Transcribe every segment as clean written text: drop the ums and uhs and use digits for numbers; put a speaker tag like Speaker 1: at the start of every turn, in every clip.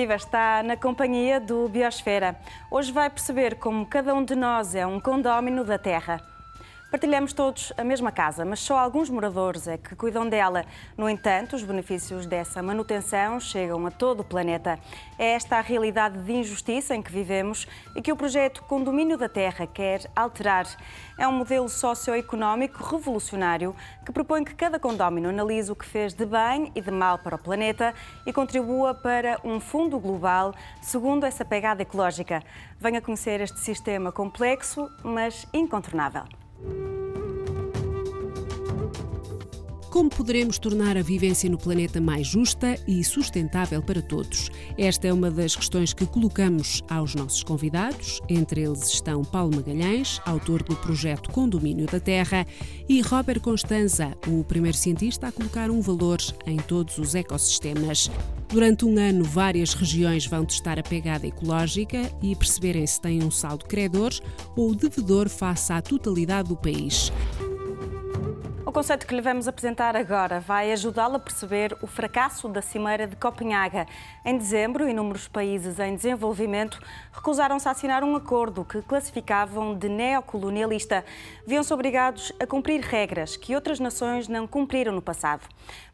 Speaker 1: Viva, está na companhia do Biosfera. Hoje vai perceber como cada um de nós é um condómino da Terra. Partilhamos todos a mesma casa, mas só alguns moradores é que cuidam dela. No entanto, os benefícios dessa manutenção chegam a todo o planeta. É esta a realidade de injustiça em que vivemos e que o projeto Condomínio da Terra quer alterar. É um modelo socioeconómico revolucionário que propõe que cada condómino analise o que fez de bem e de mal para o planeta e contribua para um fundo global segundo essa pegada ecológica. Venha conhecer este sistema complexo, mas incontornável.
Speaker 2: Como poderemos tornar a vivência no planeta mais justa e sustentável para todos? Esta é uma das questões que colocamos aos nossos convidados. Entre eles estão Paulo Magalhães, autor do projeto Condomínio da Terra, e Robert Constanza, o primeiro cientista a colocar um valor em todos os ecossistemas. Durante um ano, várias regiões vão testar a pegada ecológica e perceberem se têm um saldo credor ou devedor face à totalidade do país.
Speaker 1: O conceito que lhe vamos apresentar agora vai ajudá-lo a perceber o fracasso da Cimeira de Copenhaga. Em dezembro, inúmeros países em desenvolvimento recusaram-se a assinar um acordo que classificavam de neocolonialista. Viam-se obrigados a cumprir regras que outras nações não cumpriram no passado.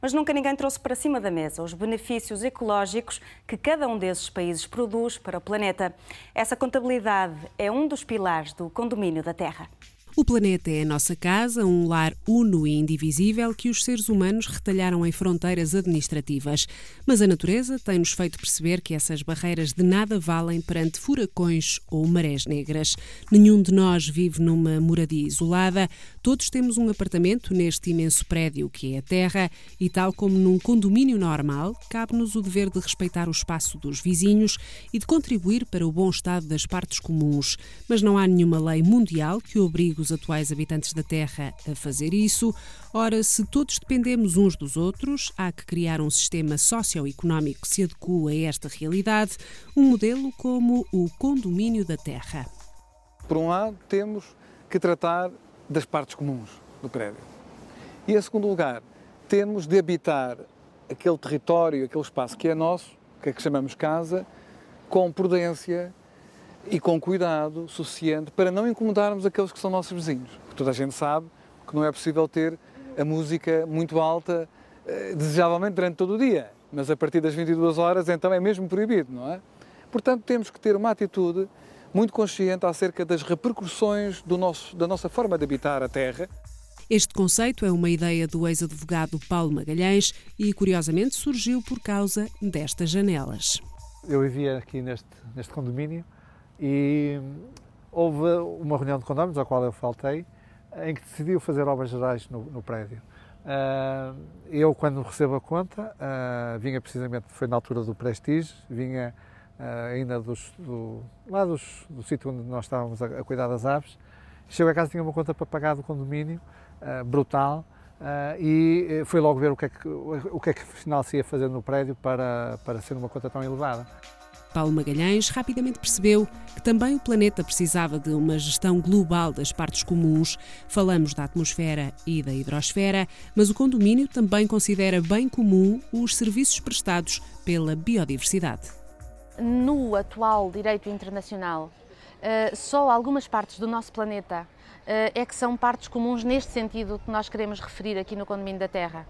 Speaker 1: Mas nunca ninguém trouxe para cima da mesa os benefícios ecológicos que cada um desses países produz para o planeta. Essa contabilidade é um dos pilares do Condomínio da Terra.
Speaker 2: O planeta é a nossa casa, um lar uno e indivisível que os seres humanos retalharam em fronteiras administrativas. Mas a natureza tem-nos feito perceber que essas barreiras de nada valem perante furacões ou marés negras. Nenhum de nós vive numa moradia isolada. Todos temos um apartamento neste imenso prédio que é a Terra e, tal como num condomínio normal, cabe-nos o dever de respeitar o espaço dos vizinhos e de contribuir para o bom estado das partes comuns. Mas não há nenhuma lei mundial que obrigue os atuais habitantes da Terra a fazer isso. Ora, se todos dependemos uns dos outros, há que criar um sistema socioeconómico que se adequa a esta realidade, um modelo como o Condomínio da Terra.
Speaker 3: Por um lado, temos que tratar das partes comuns do prédio. E, em segundo lugar, temos de habitar aquele território, aquele espaço que é nosso, que é que chamamos casa, com prudência e com cuidado suficiente para não incomodarmos aqueles que são nossos vizinhos. Porque toda a gente sabe que não é possível ter a música muito alta, desejavelmente durante todo o dia, mas a partir das 22 horas então é mesmo proibido, não é? Portanto, temos que ter uma atitude muito consciente acerca das repercussões da nossa forma de habitar a Terra.
Speaker 2: Este conceito é uma ideia do ex-advogado Paulo Magalhães e, curiosamente, surgiu por causa destas janelas.
Speaker 4: Eu vivia aqui neste condomínio e houve uma reunião de condóminos, à qual eu faltei, em que decidiu fazer obras gerais no prédio. Eu, quando recebo a conta, vinha precisamente, foi na altura do Prestige, vinha ainda do sítio onde nós estávamos a cuidar das aves. Chego a casa, tinha uma conta para pagar do condomínio, brutal, e fui logo ver o que é que afinal se ia fazer no prédio para ser uma conta tão elevada.
Speaker 2: Paulo Magalhães rapidamente percebeu que também o planeta precisava de uma gestão global das partes comuns. Falamos da atmosfera e da hidrosfera, mas o condomínio também considera bem comum os serviços prestados pela biodiversidade.
Speaker 5: No atual direito internacional, só algumas partes do nosso planeta é que são partes comuns neste sentido que nós queremos referir aqui no Condomínio da Terra.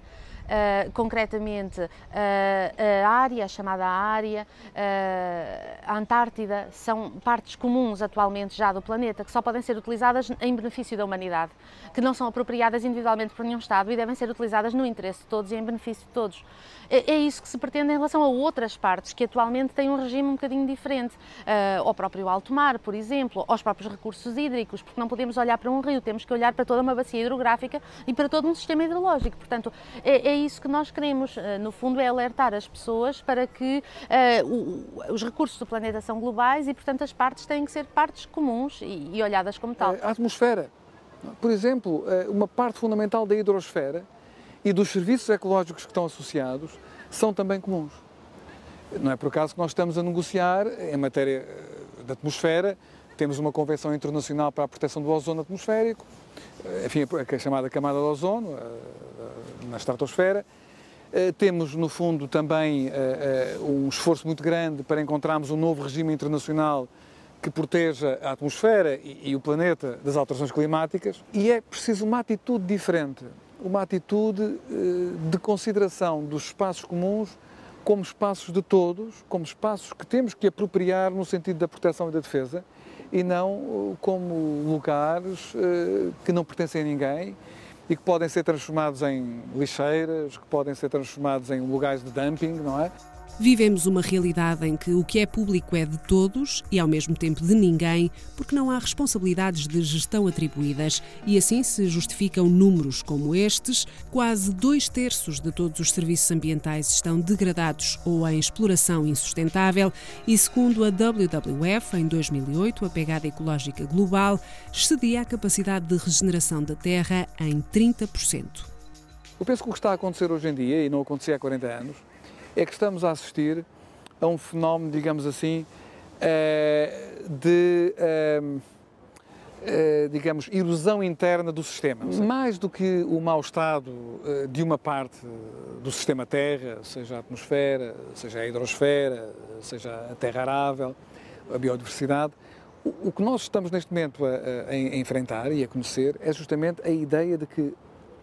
Speaker 5: Concretamente, a área, a chamada área, a Antártida, são partes comuns atualmente já do planeta que só podem ser utilizadas em benefício da humanidade, que não são apropriadas individualmente por nenhum Estado e devem ser utilizadas no interesse de todos e em benefício de todos. É isso que se pretende em relação a outras partes que atualmente têm um regime um bocadinho diferente, ao próprio alto mar, por exemplo, aos próprios recursos hídricos, porque não podemos olhar para um rio, temos que olhar para toda uma bacia hidrográfica e para todo um sistema hidrológico. Portanto, é isso que nós queremos, no fundo, é alertar as pessoas para que os recursos do planeta são globais e, portanto, as partes têm que ser partes comuns e olhadas como tal.
Speaker 3: A atmosfera, por exemplo, uma parte fundamental da hidrosfera e dos serviços ecológicos que estão associados são também comuns. Não é por acaso que nós estamos a negociar em matéria da atmosfera, temos uma Convenção Internacional para a Proteção do Ozono Atmosférico, enfim, a chamada camada de ozono, na estratosfera, Temos, no fundo, também um esforço muito grande para encontrarmos um novo regime internacional que proteja a atmosfera e o planeta das alterações climáticas. E é preciso uma atitude diferente, uma atitude de consideração dos espaços comuns como espaços de todos, como espaços que temos que apropriar no sentido da proteção e da defesa, e não como lugares que não pertencem a ninguém e que podem ser transformados em lixeiras, que podem ser transformados em lugares de dumping, não é?
Speaker 2: Vivemos uma realidade em que o que é público é de todos e ao mesmo tempo de ninguém, porque não há responsabilidades de gestão atribuídas e assim se justificam números como estes. Quase 2/3 de todos os serviços ambientais estão degradados ou em exploração insustentável e, segundo a WWF, em 2008, a pegada ecológica global excedia a capacidade de regeneração da Terra em 30%.
Speaker 3: Eu penso que o que está a acontecer hoje em dia, e não acontecia há 40 anos, é que estamos a assistir a um fenómeno, digamos assim, de erosão interna do sistema. Mais do que o mau estado de uma parte do sistema Terra, seja a atmosfera, seja a hidrosfera, seja a terra arável, a biodiversidade, o que nós estamos neste momento a enfrentar e a conhecer é justamente a ideia de que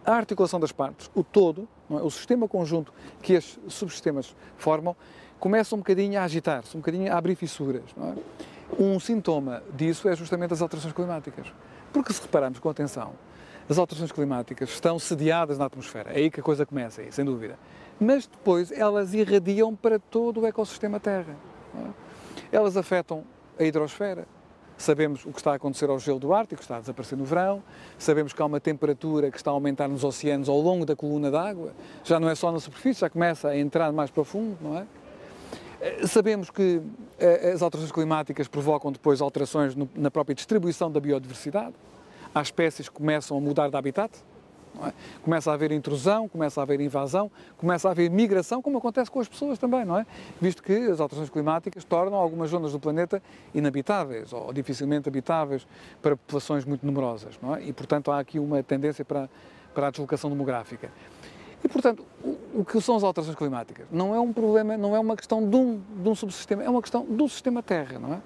Speaker 3: a articulação das partes, o todo, não é? O sistema conjunto que estes subsistemas formam, começa um bocadinho a agitar-se, um bocadinho a abrir fissuras. Não é? Um sintoma disso é justamente as alterações climáticas. Porque se repararmos com atenção, as alterações climáticas estão sediadas na atmosfera, é aí que a coisa começa, aí, sem dúvida. Mas depois elas irradiam para todo o ecossistema Terra. Não é? Elas afetam a hidrosfera. Sabemos o que está a acontecer ao gelo do Ártico, que está a desaparecer no verão. Sabemos que há uma temperatura que está a aumentar nos oceanos ao longo da coluna d'água. Já não é só na superfície, já começa a entrar mais profundo, não é? Sabemos que as alterações climáticas provocam depois alterações na própria distribuição da biodiversidade. Há espécies que começam a mudar de habitat. Não é? Começa a haver intrusão, começa a haver invasão, começa a haver migração, como acontece com as pessoas também, não é? Visto que as alterações climáticas tornam algumas zonas do planeta inabitáveis ou dificilmente habitáveis para populações muito numerosas, não é? E, portanto, há aqui uma tendência para a deslocação demográfica. E, portanto, o que são as alterações climáticas? Não é um problema, não é uma questão de um subsistema, é uma questão do sistema Terra, não é?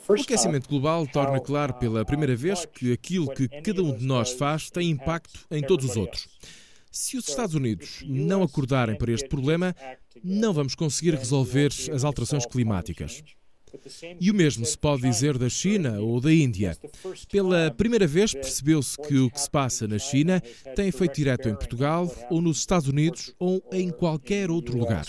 Speaker 6: O aquecimento global torna claro pela primeira vez que aquilo que cada um de nós faz tem impacto em todos os outros. Se os Estados Unidos não acordarem para este problema, não vamos conseguir resolver as alterações climáticas. E o mesmo se pode dizer da China ou da Índia. Pela primeira vez percebeu-se que o que se passa na China tem efeito direto em Portugal, ou nos Estados Unidos, ou em qualquer outro lugar.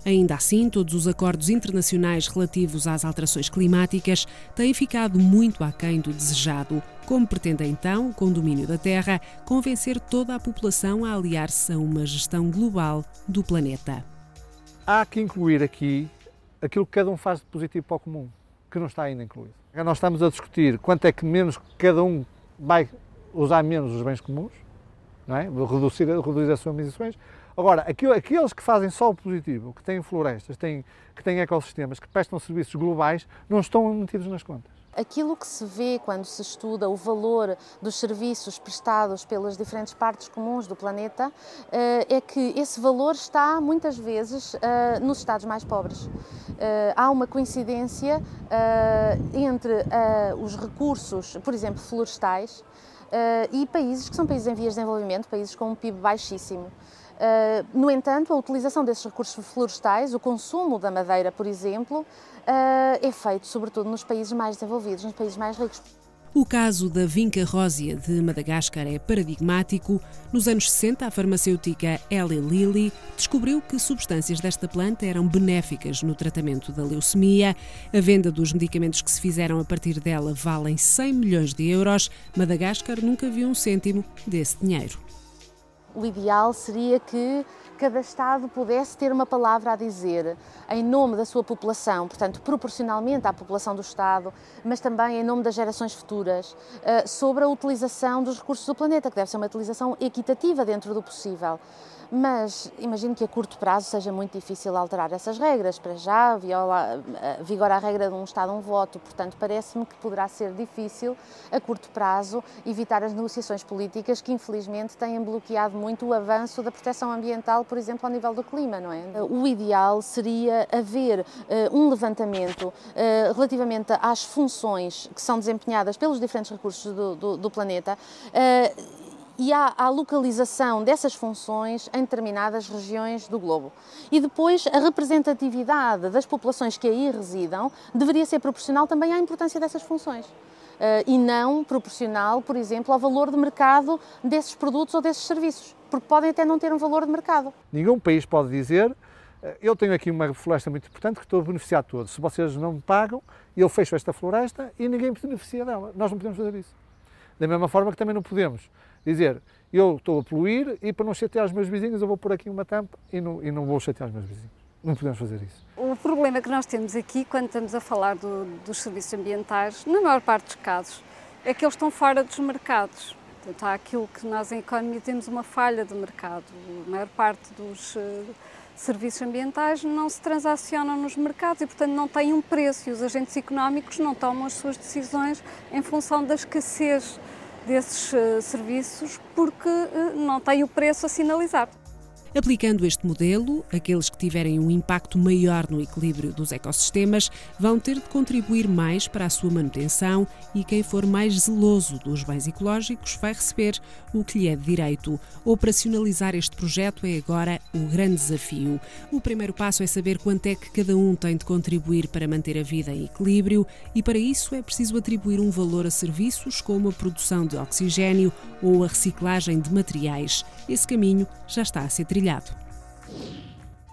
Speaker 2: Ainda assim, todos os acordos internacionais relativos às alterações climáticas têm ficado muito aquém do desejado. Como pretende então o Condomínio da Terra convencer toda a população a aliar-se a uma gestão global do planeta?
Speaker 4: Há que incluir aqui aquilo que cada um faz de positivo para o comum, que não está ainda incluído. Nós estamos a discutir quanto é que menos cada um vai usar menos os bens comuns, não é? Reduzir as suas emissões. Agora, aqueles que fazem só o positivo, que têm florestas, que têm ecossistemas, que prestam serviços globais, não estão metidos nas contas.
Speaker 5: Aquilo que se vê quando se estuda o valor dos serviços prestados pelas diferentes partes comuns do planeta é que esse valor está, muitas vezes, nos estados mais pobres. Há uma coincidência entre os recursos, por exemplo, florestais, e países que são países em vias de desenvolvimento, países com um PIB baixíssimo. No entanto, a utilização desses recursos florestais, o consumo da madeira, por exemplo, é feito sobretudo nos países mais desenvolvidos, nos países mais ricos.
Speaker 2: O caso da vinca rósea de Madagascar é paradigmático. Nos anos 60, a farmacêutica Eli Lilly descobriu que substâncias desta planta eram benéficas no tratamento da leucemia. A venda dos medicamentos que se fizeram a partir dela valem 100 milhões de euros. Madagascar nunca viu um cêntimo desse dinheiro.
Speaker 5: O ideal seria que cada Estado pudesse ter uma palavra a dizer em nome da sua população, portanto, proporcionalmente à população do Estado, mas também em nome das gerações futuras, sobre a utilização dos recursos do planeta, que deve ser uma utilização equitativa dentro do possível. mas imagino que a curto prazo seja muito difícil alterar essas regras. Para já vigora a regra de um Estado, um voto, portanto parece-me que poderá ser difícil, a curto prazo, evitar as negociações políticas que infelizmente têm bloqueado muito o avanço da proteção ambiental, por exemplo, ao nível do clima, não é? O ideal seria haver um levantamento relativamente às funções que são desempenhadas pelos diferentes recursos do planeta e à localização dessas funções em determinadas regiões do globo. E depois a representatividade das populações que aí residam deveria ser proporcional também à importância dessas funções. E não proporcional, por exemplo, ao valor de mercado desses produtos ou desses serviços, porque podem até não ter um valor de mercado.
Speaker 4: Nenhum país pode dizer: eu tenho aqui uma floresta muito importante que estou a beneficiar de todos. Se vocês não me pagam, eu fecho esta floresta e ninguém beneficia dela. Nós não podemos fazer isso. Da mesma forma que também não podemos dizer: eu estou a poluir e para não chatear os meus vizinhos eu vou pôr aqui uma tampa e não vou chatear os meus vizinhos. Não podemos fazer isso.
Speaker 7: O problema que nós temos aqui, quando estamos a falar dos serviços ambientais, na maior parte dos casos, é que eles estão fora dos mercados. Portanto, há aquilo que nós em economia temos uma falha de mercado. A maior parte dos serviços ambientais não se transacionam nos mercados e, portanto, não têm um preço e os agentes económicos não tomam as suas decisões em função da escassez desses serviços porque não têm o preço a sinalizar.
Speaker 2: Aplicando este modelo, aqueles que tiverem um impacto maior no equilíbrio dos ecossistemas vão ter de contribuir mais para a sua manutenção e quem for mais zeloso dos bens ecológicos vai receber o que lhe é de direito. Operacionalizar este projeto é agora o grande desafio. O primeiro passo é saber quanto é que cada um tem de contribuir para manter a vida em equilíbrio e para isso é preciso atribuir um valor a serviços como a produção de oxigênio ou a reciclagem de materiais. Esse caminho já está a ser trilhado.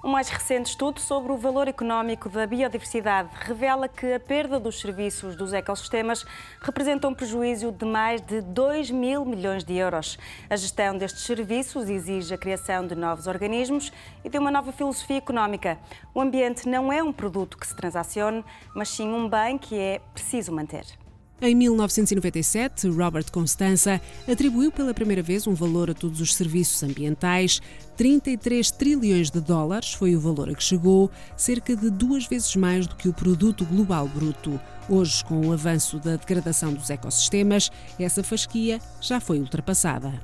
Speaker 1: O mais recente estudo sobre o valor económico da biodiversidade revela que a perda dos serviços dos ecossistemas representa um prejuízo de mais de 2.000 milhões de euros. A gestão destes serviços exige a criação de novos organismos e de uma nova filosofia económica. O ambiente não é um produto que se transacione, mas sim um bem que é preciso manter.
Speaker 2: Em 1997, Robert Constanza atribuiu pela primeira vez um valor a todos os serviços ambientais. 33 trilhões de dólares foi o valor a que chegou, cerca de 2 vezes mais do que o produto global bruto. Hoje, com o avanço da degradação dos ecossistemas, essa fasquia já foi ultrapassada.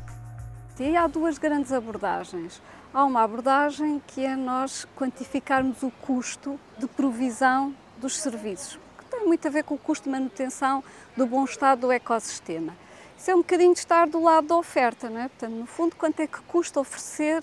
Speaker 7: E há duas grandes abordagens. Há uma abordagem que é nós quantificarmos o custo de provisão dos serviços. Tem muito a ver com o custo de manutenção do bom estado do ecossistema. Isso é um bocadinho de estar do lado da oferta, não é? Portanto, no fundo, quanto é que custa oferecer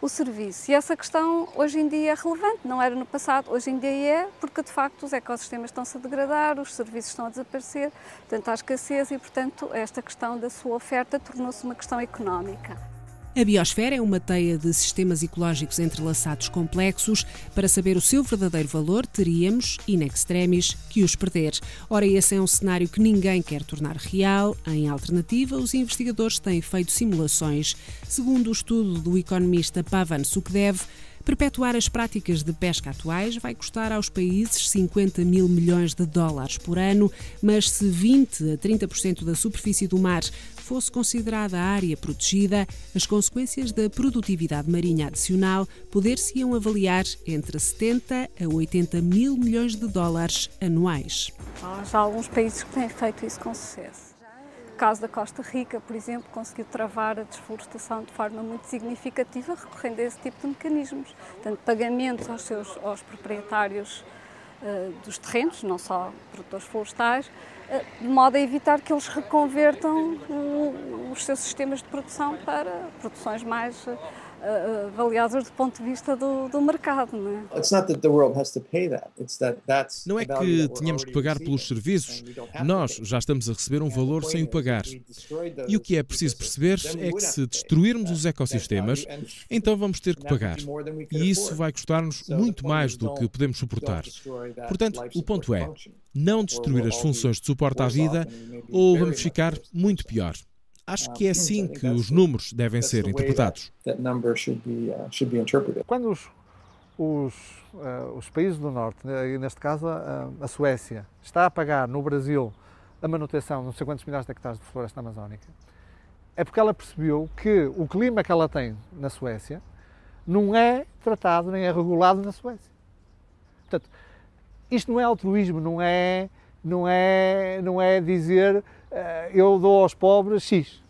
Speaker 7: o serviço? E essa questão hoje em dia é relevante, não era no passado, hoje em dia é, porque de facto os ecossistemas estão-se a degradar, os serviços estão a desaparecer, portanto há escassez e, portanto, esta questão da sua oferta tornou-se uma questão económica.
Speaker 2: A biosfera é uma teia de sistemas ecológicos entrelaçados complexos. Para saber o seu verdadeiro valor, teríamos, in extremis, que os perder. Ora, esse é um cenário que ninguém quer tornar real. Em alternativa, os investigadores têm feito simulações. Segundo o estudo do economista Pavan Sukhdev, perpetuar as práticas de pesca atuais vai custar aos países 50 mil milhões de dólares por ano, mas se 20 a 30% da superfície do mar fosse considerada área protegida, as consequências da produtividade marinha adicional poder-se-iam avaliar entre 70 a 80 mil milhões de dólares anuais.
Speaker 7: Há já alguns países que têm feito isso com sucesso. O caso da Costa Rica, por exemplo, conseguiu travar a desflorestação de forma muito significativa recorrendo a esse tipo de mecanismos. Portanto, pagamentos aos proprietários dos terrenos, não só produtores florestais, de modo a evitar que eles reconvertam os seus sistemas de produção para produções mais valiosas do ponto de vista do mercado.
Speaker 6: Não é que tenhamos que pagar pelos serviços, nós já estamos a receber um valor sem o pagar. E o que é preciso perceber é que se destruirmos os ecossistemas, então vamos ter que pagar. E isso vai custar-nos muito mais do que podemos suportar. Portanto, o ponto é não destruir as funções de suporte à vida ou vamos ficar muito pior. Acho que é assim que os números devem ser interpretados.
Speaker 4: Quando os países do Norte, neste caso a Suécia, está a pagar no Brasil a manutenção de não sei quantos milhares de hectares de floresta amazónica, é porque ela percebeu que o clima que ela tem na Suécia não é tratado nem é regulado na Suécia. Portanto, isto não é altruísmo, não é dizer eu dou aos pobres X.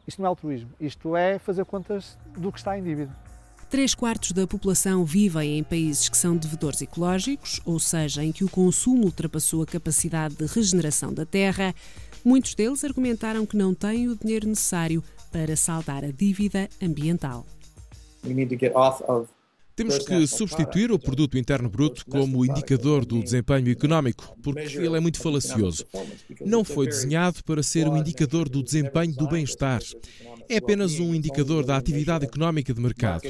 Speaker 4: Isto não é altruísmo, isto é fazer contas do que está em dívida.
Speaker 2: 3/4 da população vivem em países que são devedores ecológicos, ou seja, em que o consumo ultrapassou a capacidade de regeneração da terra. Muitos deles argumentaram que não têm o dinheiro necessário para saldar a dívida ambiental.
Speaker 6: Temos que substituir o produto interno bruto como indicador do desempenho económico, porque ele é muito falacioso. Não foi desenhado para ser um indicador do desempenho do bem-estar. É apenas um indicador da atividade económica de mercado.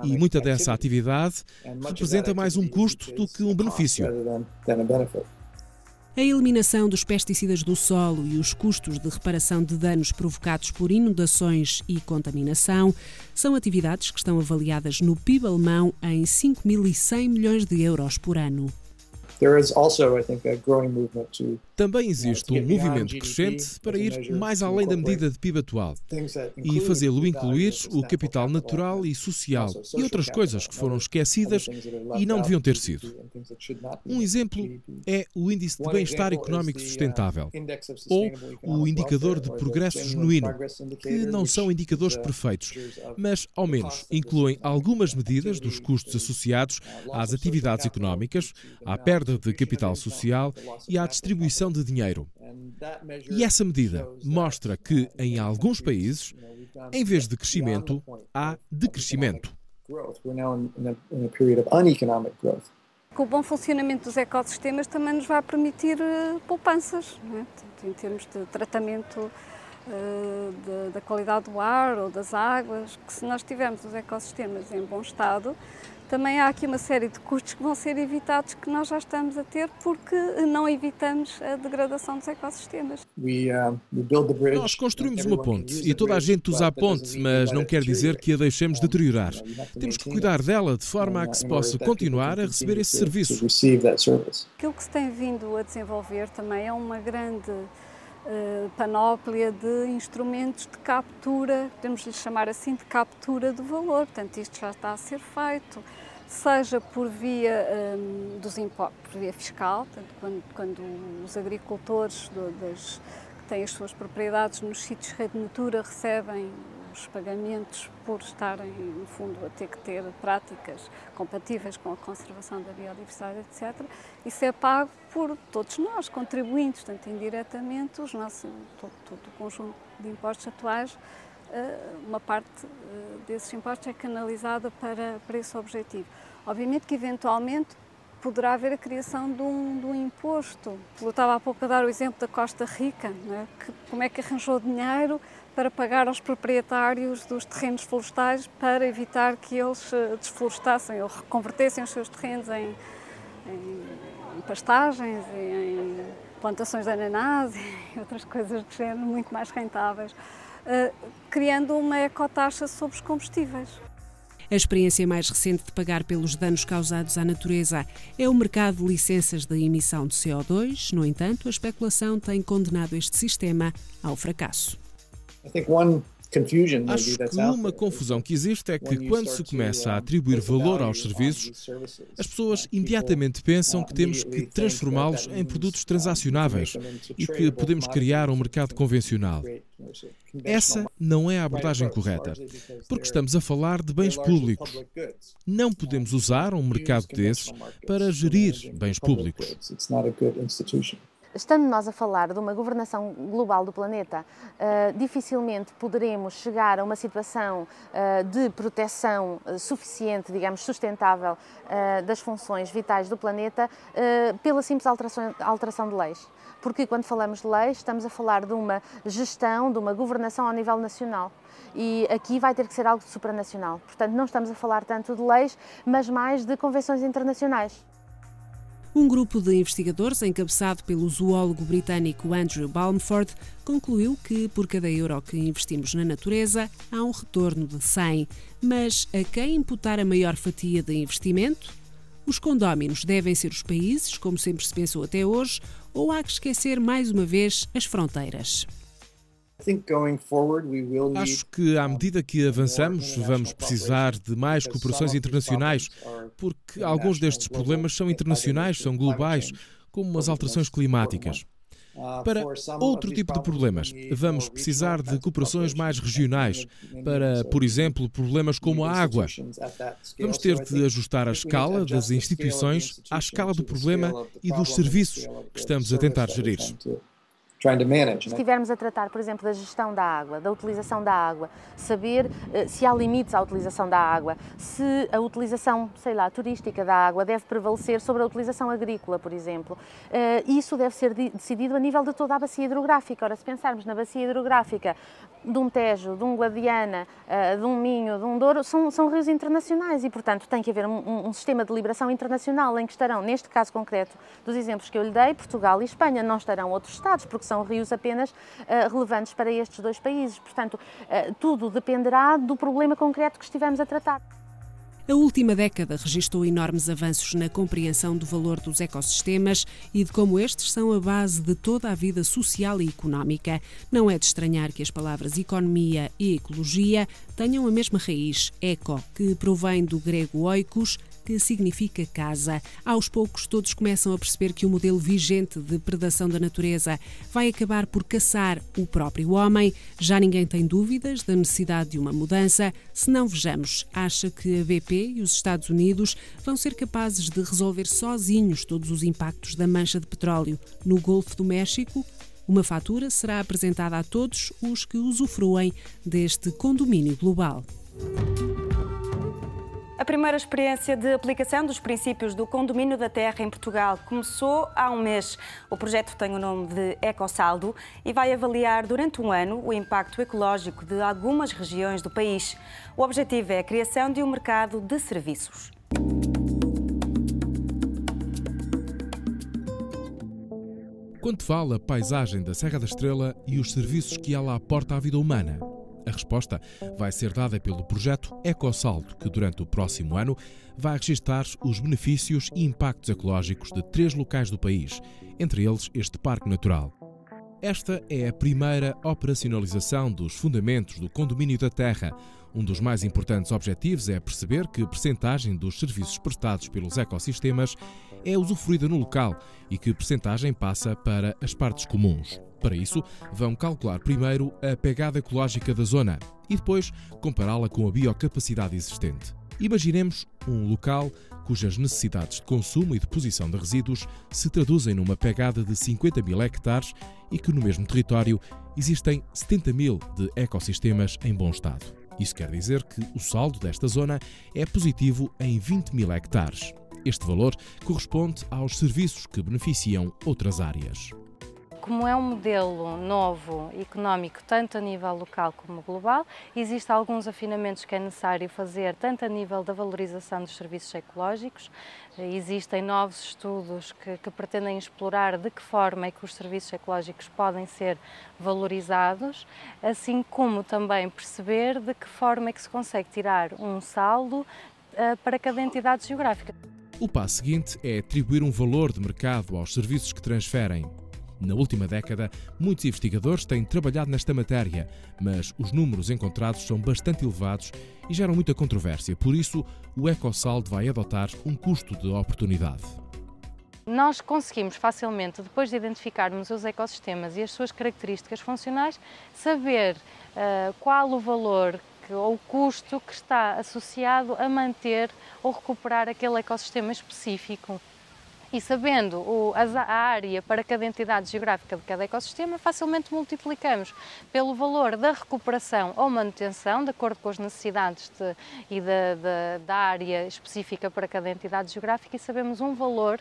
Speaker 6: E muita dessa atividade representa mais um custo do que um benefício.
Speaker 2: A eliminação dos pesticidas do solo e os custos de reparação de danos provocados por inundações e contaminação são atividades que estão avaliadas no PIB alemão em 5.100 milhões de euros por ano.
Speaker 6: Também existe um movimento crescente para ir mais além da medida de PIB atual e fazê-lo incluir o capital natural e social e outras coisas que foram esquecidas e não deviam ter sido. Um exemplo é o Índice de Bem-Estar Económico Sustentável ou o Indicador de Progresso Genuíno, que não são indicadores perfeitos, mas ao menos incluem algumas medidas dos custos associados às atividades económicas, à perda de capital social e à distribuição de dinheiro. E essa medida mostra que, em alguns países, em vez de crescimento, há decrescimento.
Speaker 7: O bom funcionamento dos ecossistemas também nos vai permitir poupanças, não é? Em termos de tratamento da qualidade do ar ou das águas, que se nós tivermos os ecossistemas em bom estado, também há aqui uma série de custos que vão ser evitados, que nós já estamos a ter, porque não evitamos a degradação dos ecossistemas.
Speaker 6: Nós construímos uma ponte e toda a gente usa a ponte, mas não quer dizer que a deixemos deteriorar. Temos que cuidar dela de forma a que se possa continuar a receber esse serviço.
Speaker 7: Aquilo que se tem vindo a desenvolver também é uma grande panóplia de instrumentos de captura, podemos lhe chamar assim, de captura do valor. Portanto, isto já está a ser feito, seja por via dos impostos, por via fiscal, portanto, quando os agricultores que têm as suas propriedades nos sítios de rede natura recebem os pagamentos por estarem, no fundo, a ter que ter práticas compatíveis com a conservação da biodiversidade, etc. Isso é pago por todos nós, contribuintes, portanto, indiretamente, todo o conjunto de impostos atuais, uma parte desses impostos é canalizada para esse objetivo. Obviamente que, eventualmente, poderá haver a criação de um imposto. Eu estava há pouco a dar o exemplo da Costa Rica, não é? Como é que arranjou dinheiro para pagar aos proprietários dos terrenos florestais para evitar que eles desflorestassem ou reconvertessem os seus terrenos em pastagens, em plantações de ananás e outras coisas do género muito mais rentáveis, criando uma ecotaxa sobre os combustíveis.
Speaker 2: A experiência mais recente de pagar pelos danos causados à natureza é o mercado de licenças de emissão de CO2. No entanto, a especulação tem condenado este sistema ao fracasso.
Speaker 6: Acho que uma confusão que existe é que, quando se começa a atribuir valor aos serviços, as pessoas imediatamente pensam que temos que transformá-los em produtos transacionáveis e que podemos criar um mercado convencional. Essa não é a abordagem correta, porque estamos a falar de bens públicos. Não podemos usar um mercado desses para gerir bens públicos.
Speaker 5: Estando nós a falar de uma governação global do planeta, dificilmente poderemos chegar a uma situação de proteção suficiente, digamos, sustentável das funções vitais do planeta pela simples alteração de leis. Porque quando falamos de leis, estamos a falar de uma gestão, de uma governação ao nível nacional. E aqui vai ter que ser algo supranacional. Portanto, não estamos a falar tanto de leis, mas mais de convenções internacionais.
Speaker 2: Um grupo de investigadores, encabeçado pelo zoólogo britânico Andrew Balmford, concluiu que por cada euro que investimos na natureza, há um retorno de 100. Mas a quem imputar a maior fatia de investimento? Os condóminos devem ser os países, como sempre se pensou até hoje, ou há que esquecer mais uma vez as fronteiras?
Speaker 6: Acho que, à medida que avançamos, vamos precisar de mais cooperações internacionais, porque alguns destes problemas são internacionais, são globais, como as alterações climáticas. Para outro tipo de problemas, vamos precisar de cooperações mais regionais. Para, por exemplo, problemas como a água. Vamos ter de ajustar a escala das instituições à escala do problema e dos serviços que estamos a tentar gerir.
Speaker 5: Se estivermos a tratar, por exemplo, da gestão da água, da utilização da água, saber se há limites à utilização da água, se a utilização, turística da água deve prevalecer sobre a utilização agrícola, por exemplo. Isso deve ser decidido a nível de toda a bacia hidrográfica. Ora, se pensarmos na bacia hidrográfica de um Tejo, de um Guadiana, de um Minho, de um Douro, são rios internacionais e, portanto, tem que haver um sistema de liberação internacional em que estarão, neste caso concreto dos exemplos que eu lhe dei, Portugal e Espanha, não estarão outros Estados, porque são rios apenas relevantes para estes dois países. Portanto, tudo dependerá do problema concreto que estivermos a tratar.
Speaker 2: A última década registrou enormes avanços na compreensão do valor dos ecossistemas e de como estes são a base de toda a vida social e económica. Não é de estranhar que as palavras economia e ecologia tenham a mesma raiz, eco, que provém do grego oikos, que significa casa. Aos poucos, todos começam a perceber que o modelo vigente de predação da natureza vai acabar por caçar o próprio homem. Já ninguém tem dúvidas da necessidade de uma mudança. Se não, vejamos, acha que a BP e os Estados Unidos vão ser capazes de resolver sozinhos todos os impactos da mancha de petróleo no Golfo do México? Uma fatura será apresentada a todos os que usufruem deste condomínio global.
Speaker 1: A primeira experiência de aplicação dos princípios do Condomínio da Terra em Portugal começou há um mês. O projeto tem o nome de Ecosaldo e vai avaliar durante um ano o impacto ecológico de algumas regiões do país. O objetivo é a criação de um mercado de serviços.
Speaker 6: Quanto vale a paisagem da Serra da Estrela e os serviços que ela aporta à vida humana? A resposta vai ser dada pelo projeto Ecosaldo, que durante o próximo ano vai registar os benefícios e impactos ecológicos de 3 locais do país, entre eles este Parque Natural. Esta é a primeira operacionalização dos fundamentos do Condomínio da Terra. Um dos mais importantes objetivos é perceber que a percentagem dos serviços prestados pelos ecossistemas é usufruída no local e que a percentagem passa para as partes comuns. Para isso, vão calcular primeiro a pegada ecológica da zona e depois compará-la com a biocapacidade existente. Imaginemos um local cujas necessidades de consumo e deposição de resíduos se traduzem numa pegada de 50 mil hectares e que no mesmo território existem 70 mil de ecossistemas em bom estado. Isso quer dizer que o saldo desta zona é positivo em 20 mil hectares. Este valor corresponde aos serviços que beneficiam outras áreas.
Speaker 8: Como é um modelo novo, económico, tanto a nível local como global, existem alguns afinamentos que é necessário fazer, tanto a nível da valorização dos serviços ecológicos. Existem novos estudos que pretendem explorar de que forma é que os serviços ecológicos podem ser valorizados, assim como também perceber de que forma é que se consegue tirar um saldo para cada entidade geográfica.
Speaker 6: O passo seguinte é atribuir um valor de mercado aos serviços que transferem. Na última década, muitos investigadores têm trabalhado nesta matéria, mas os números encontrados são bastante elevados e geram muita controvérsia. Por isso, o Ecosaldo vai adotar um custo de oportunidade.
Speaker 8: Nós conseguimos facilmente, depois de identificarmos os ecossistemas e as suas características funcionais, saber qual o valor ou o custo que está associado a manter ou recuperar aquele ecossistema específico. E sabendo a área para cada entidade geográfica de cada ecossistema, facilmente multiplicamos pelo valor da recuperação ou manutenção, de acordo com as necessidades da área específica para cada entidade geográfica, e sabemos um valor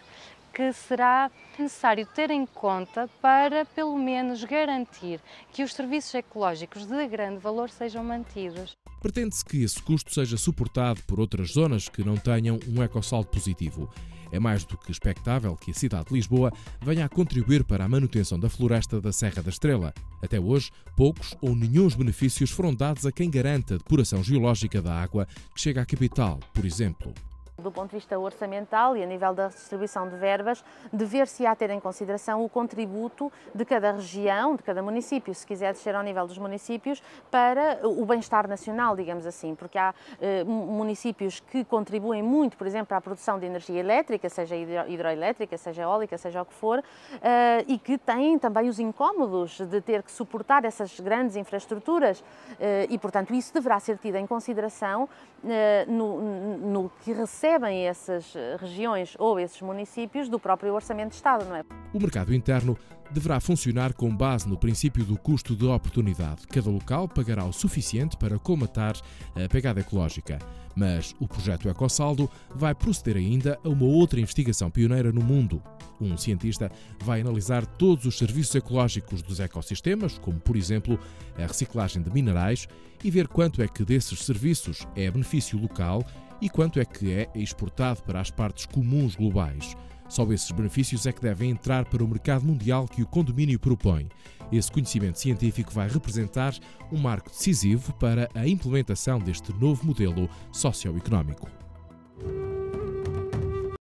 Speaker 8: que será necessário ter em conta para, pelo menos, garantir que os serviços ecológicos de grande valor sejam mantidos.
Speaker 6: Pretende-se que esse custo seja suportado por outras zonas que não tenham um ecosaldo positivo. É mais do que expectável que a cidade de Lisboa venha a contribuir para a manutenção da floresta da Serra da Estrela. Até hoje, poucos ou nenhuns benefícios foram dados a quem garante a depuração geológica da água que chega à capital, por exemplo.
Speaker 5: Do ponto de vista orçamental e a nível da distribuição de verbas, dever-se a ter em consideração o contributo de cada região, de cada município, se quiser descer ao nível dos municípios, para o bem-estar nacional, digamos assim, porque há municípios que contribuem muito, por exemplo, para a produção de energia elétrica, seja hidroelétrica, seja eólica, seja o que for, e que têm também os incómodos de ter que suportar essas grandes infraestruturas e, portanto, isso deverá ser tido em consideração no que recebem essas regiões ou esses municípios do próprio Orçamento de Estado, não é?
Speaker 6: O mercado interno deverá funcionar com base no princípio do custo de oportunidade. Cada local pagará o suficiente para colmatar a pegada ecológica. Mas o projeto Ecosaldo vai proceder ainda a uma outra investigação pioneira no mundo. Um cientista vai analisar todos os serviços ecológicos dos ecossistemas, como, por exemplo, a reciclagem de minerais, e ver quanto é que desses serviços é benefício local e quanto é que é exportado para as partes comuns globais. Só esses benefícios é que devem entrar para o mercado mundial que o condomínio propõe. Esse conhecimento científico vai representar um marco decisivo para a implementação deste novo modelo socioeconómico.